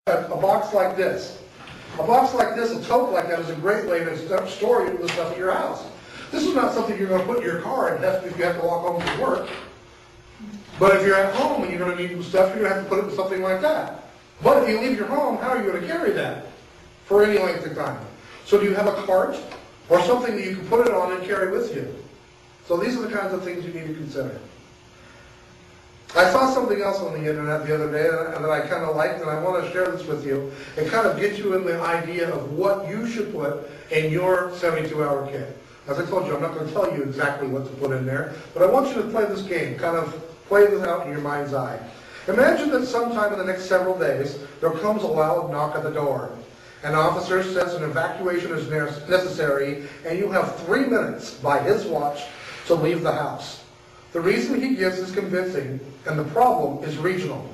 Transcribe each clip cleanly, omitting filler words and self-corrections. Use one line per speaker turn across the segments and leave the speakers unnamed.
A box like this. A box like this, a tote like that, is a great way to store the stuff at your house. This is not something you're going to put in your car and test if you have to walk home from work. But if you're at home and you're going to need stuff, you're going to have to put it in something like that. But if you leave your home, how are you going to carry that for any length of time? So do you have a cart or something that you can put it on and carry with you? So these are the kinds of things you need to consider. I saw something else on the internet the other day that I kind of liked, and I want to share this with you and kind of get you in the idea of what you should put in your 72-hour kit. As I told you, I'm not going to tell you exactly what to put in there, but I want you to play this game, kind of play this out in your mind's eye. Imagine that sometime in the next several days, there comes a loud knock at the door. An officer says an evacuation is necessary, and you have 3 minutes by his watch to leave the house. The reason he gives is convincing, and the problem is regional.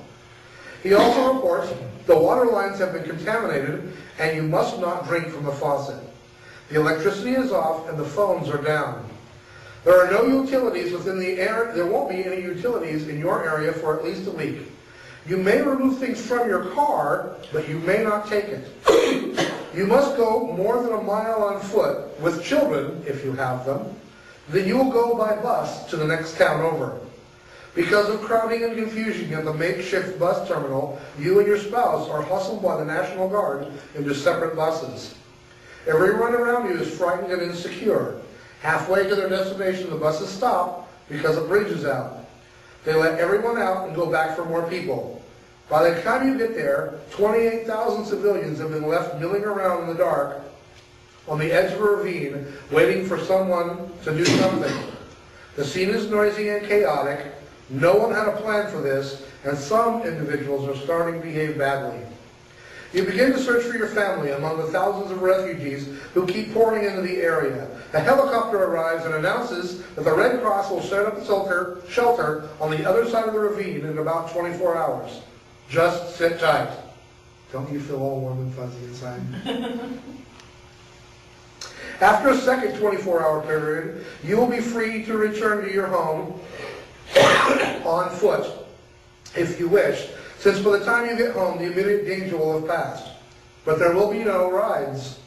He also reports the water lines have been contaminated, and you must not drink from the faucet. The electricity is off, and the phones are down. There are no utilities within the area. There won't be any utilities in your area for at least a week. You may remove things from your car, but you may not take it. You must go more than a mile on foot with children, if you have them. Then you will go by bus to the next town over. Because of crowding and confusion at the makeshift bus terminal, you and your spouse are hustled by the National Guard into separate buses. Everyone around you is frightened and insecure. Halfway to their destination, the buses stop because a bridge is out. They let everyone out and go back for more people. By the time you get there, 28,000 civilians have been left milling around in the dark on the edge of a ravine, waiting for someone to do something. The scene is noisy and chaotic. No one had a plan for this, and some individuals are starting to behave badly. You begin to search for your family among the thousands of refugees who keep pouring into the area. A helicopter arrives and announces that the Red Cross will set up a shelter on the other side of the ravine in about 24 hours. Just sit tight. Don't you feel all warm and fuzzy inside? After a second 24-hour period, you will be free to return to your home on foot, if you wish, since by the time you get home, the immediate danger will have passed. But there will be no rides.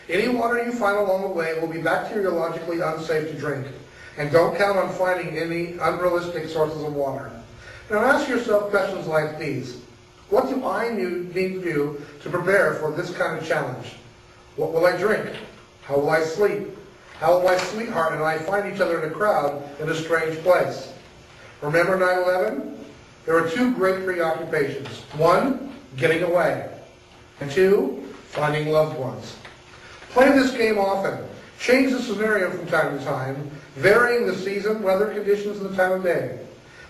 Any water you find along the way will be bacteriologically unsafe to drink, and don't count on finding any unrealistic sources of water. Now ask yourself questions like these. What do I need to do to prepare for this kind of challenge? What will I drink? How will I sleep? How will my sweetheart and I find each other in a crowd in a strange place? Remember 9/11? There were two great preoccupations. One, getting away. And two, finding loved ones. Play this game often. Change the scenario from time to time, varying the season, weather conditions, and the time of day.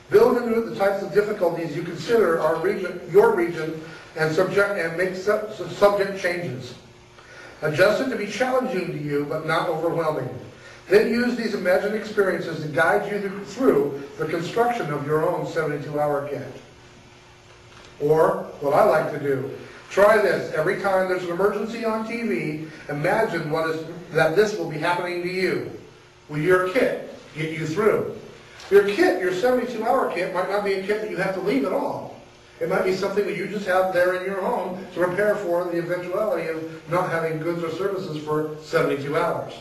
Build into it the types of difficulties you consider your region, and make subject changes. Adjust it to be challenging to you, but not overwhelming. Then use these imagined experiences to guide you through the construction of your own 72-hour kit. Or, what I like to do, try this. Every time there's an emergency on TV, imagine that this will be happening to you. Will your kit get you through? Your kit, your 72-hour kit, might not be a kit that you have to leave at all. It might be something that you just have there in your home to prepare for the eventuality of not having goods or services for 72 hours.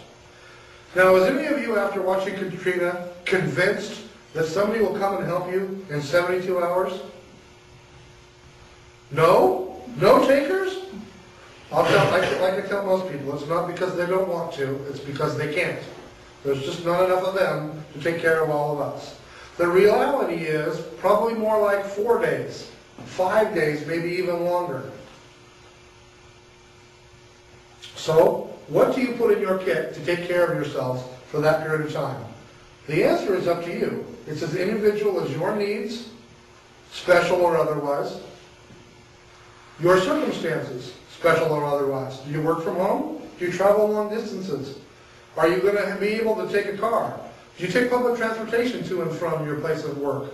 Now, is any of you, after watching Katrina, convinced that somebody will come and help you in 72 hours? No? No takers? Like I tell most people, it's not because they don't want to, it's because they can't. There's just not enough of them to take care of all of us. The reality is probably more like 4 days. 5 days, maybe even longer. So, what do you put in your kit to take care of yourselves for that period of time? The answer is up to you. It's as individual as your needs, special or otherwise, your circumstances, special or otherwise. Do you work from home? Do you travel long distances? Are you going to be able to take a car? Do you take public transportation to and from your place of work?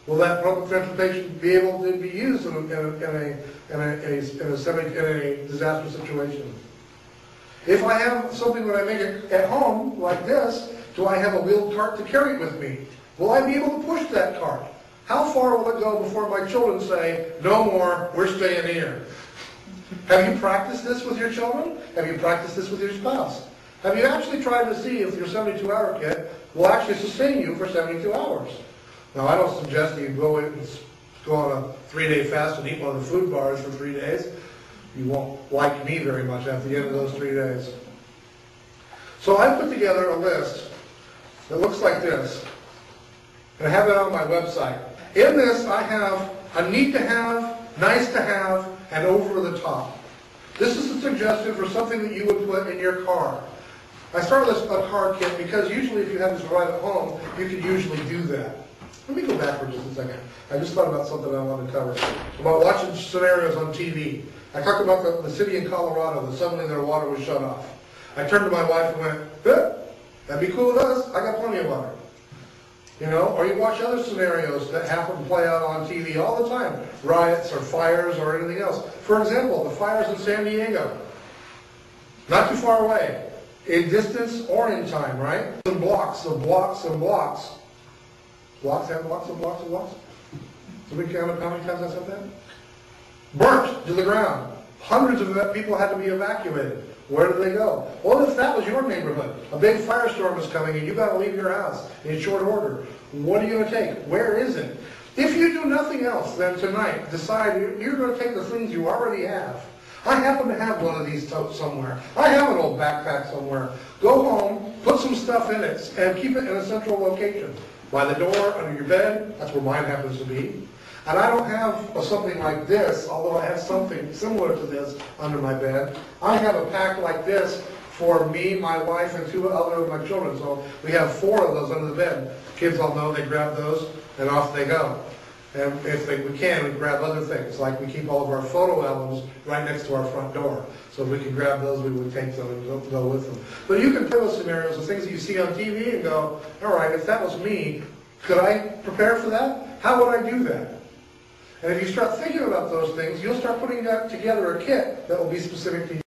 Will that public transportation be able to be used in a disaster situation? If I have something that I make at home, like this, do I have a wheeled cart to carry with me? Will I be able to push that cart? How far will it go before my children say, no more, we're staying here? Have you practiced this with your children? Have you practiced this with your spouse? Have you actually tried to see if your 72-hour kit will actually sustain you for 72 hours? Now, I don't suggest that you go on a 3-day fast and eat one of the food bars for 3 days. You won't like me very much at the end of those 3 days. So I put together a list that looks like this. And I have it on my website. In this, I have a need to have, nice to have, and over the top. This is a suggestion for something that you would put in your car. I started this a car kit because usually if you have this right at home, you can usually do that. Let me go back for just a second. I just thought about something I wanted to cover. About watching scenarios on TV. I talked about the city in Colorado that suddenly their water was shut off. I turned to my wife and went, that'd be cool with us. I got plenty of water. You know, or you watch other scenarios that happen to play out on TV all the time. Riots or fires or anything else. For example, the fires in San Diego. Not too far away. In distance or in time, right? And blocks and blocks and blocks. Blocks and blocks and blocks and blocks. Somebody count how many times I said that? Burnt to the ground. Hundreds of people had to be evacuated. Where did they go? Well, if that was your neighborhood, a big firestorm is coming and you've got to leave your house in short order, what are you going to take? Where is it? If you do nothing else, then tonight, decide you're going to take the things you already have. I happen to have one of these totes somewhere. I have an old backpack somewhere. Go home, put some stuff in it, and keep it in a central location. By the door, under your bed, that's where mine happens to be. And I don't have something like this, although I have something similar to this under my bed. I have a pack like this for me, my wife, and 2 other of my children. So we have 4 of those under the bed. Kids all know they grab those, and off they go. And if we can, we grab other things, like we keep all of our photo albums right next to our front door. So if we can grab those, we would take them and go with them. But you can put those scenarios of things that you see on TV and go, all right, if that was me, could I prepare for that? How would I do that? And if you start thinking about those things, you'll start putting together a kit that will be specific to you.